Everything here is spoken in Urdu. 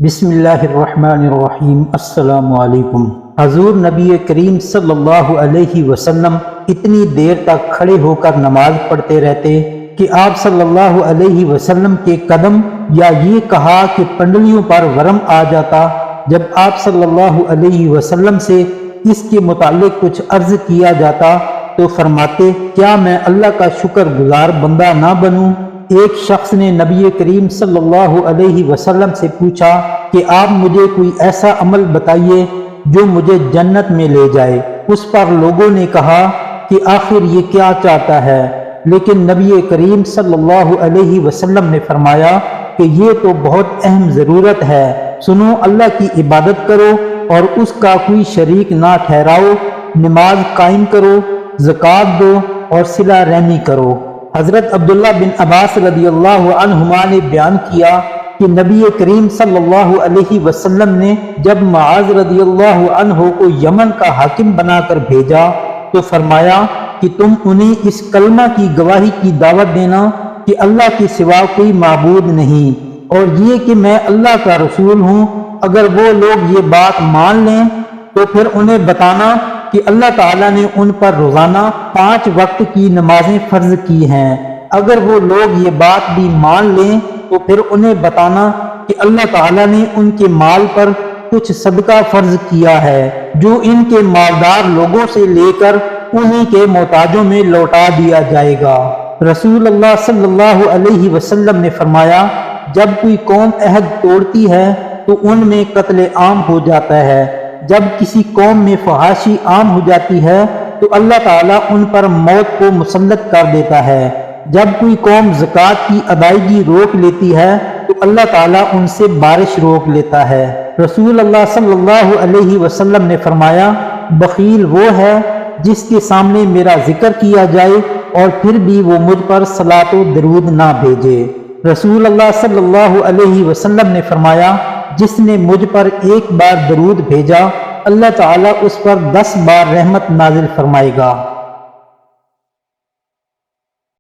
بسم اللہ الرحمن الرحیم۔ السلام علیکم۔ حضور نبی کریم صلی اللہ علیہ وسلم اتنی دیر تک کھڑے ہو کر نماز پڑھتے رہتے کہ آپ صلی اللہ علیہ وسلم کے قدم یا یہ کہا کہ پنڈلیوں پر ورم آ جاتا۔ جب آپ صلی اللہ علیہ وسلم سے اس کے متعلق کچھ عرض کیا جاتا تو فرماتے، کیا میں اللہ کا شکر گزار بندہ نہ بنوں؟ ایک شخص نے نبی کریم صلی اللہ علیہ وسلم سے پوچھا کہ آپ مجھے کوئی ایسا عمل بتائیے جو مجھے جنت میں لے جائے۔ اس پر لوگوں نے کہا کہ آخر یہ کیا چاہتا ہے، لیکن نبی کریم صلی اللہ علیہ وسلم نے فرمایا کہ یہ تو بہت اہم ضرورت ہے، سنو، اللہ کی عبادت کرو اور اس کا کوئی شریک نہ ٹھہراؤ، نماز قائم کرو، زکوٰۃ دو اور صلہ رحمی کرو۔ حضرت عبداللہ بن عباس رضی اللہ عنہما نے بیان کیا کہ نبی کریم صلی اللہ علیہ وسلم نے جب معاذ رضی اللہ عنہ کو یمن کا حاکم بنا کر بھیجا تو فرمایا کہ تم انہیں اس کلمہ کی گواہی کی دعوت دینا کہ اللہ کے سوا کوئی معبود نہیں، اور یہ کہ میں اللہ کا رسول ہوں۔ اگر وہ لوگ یہ بات مان لیں تو پھر انہیں بتانا کہ اللہ تعالیٰ نے ان پر روزانہ 5 وقت کی نمازیں فرض کی ہیں۔ اگر وہ لوگ یہ بات بھی مان لیں تو پھر انہیں بتانا کہ اللہ تعالیٰ نے ان کے مال پر کچھ صدقہ فرض کیا ہے جو ان کے مالدار لوگوں سے لے کر انہی کے محتاجوں میں لوٹا دیا جائے گا۔ رسول اللہ صلی اللہ علیہ وسلم نے فرمایا، جب کوئی قوم عہد توڑتی ہے تو ان میں قتل عام ہو جاتا ہے، جب کسی قوم میں فحاشی عام ہو جاتی ہے تو اللہ تعالیٰ ان پر موت کو مسلط کر دیتا ہے، جب کوئی قوم زکوٰۃ کی ادائیگی روک لیتی ہے تو اللہ تعالیٰ ان سے بارش روک لیتا ہے۔ رسول اللہ صلی اللہ علیہ وسلم نے فرمایا، بخیل وہ ہے جس کے سامنے میرا ذکر کیا جائے اور پھر بھی وہ مجھ پر صلاۃ و درود نہ بھیجے۔ رسول اللہ صلی اللہ علیہ وسلم نے فرمایا، جس نے مجھ پر ایک بار درود بھیجا اللہ تعالیٰ اس پر 10 بار رحمت نازل فرمائے گا۔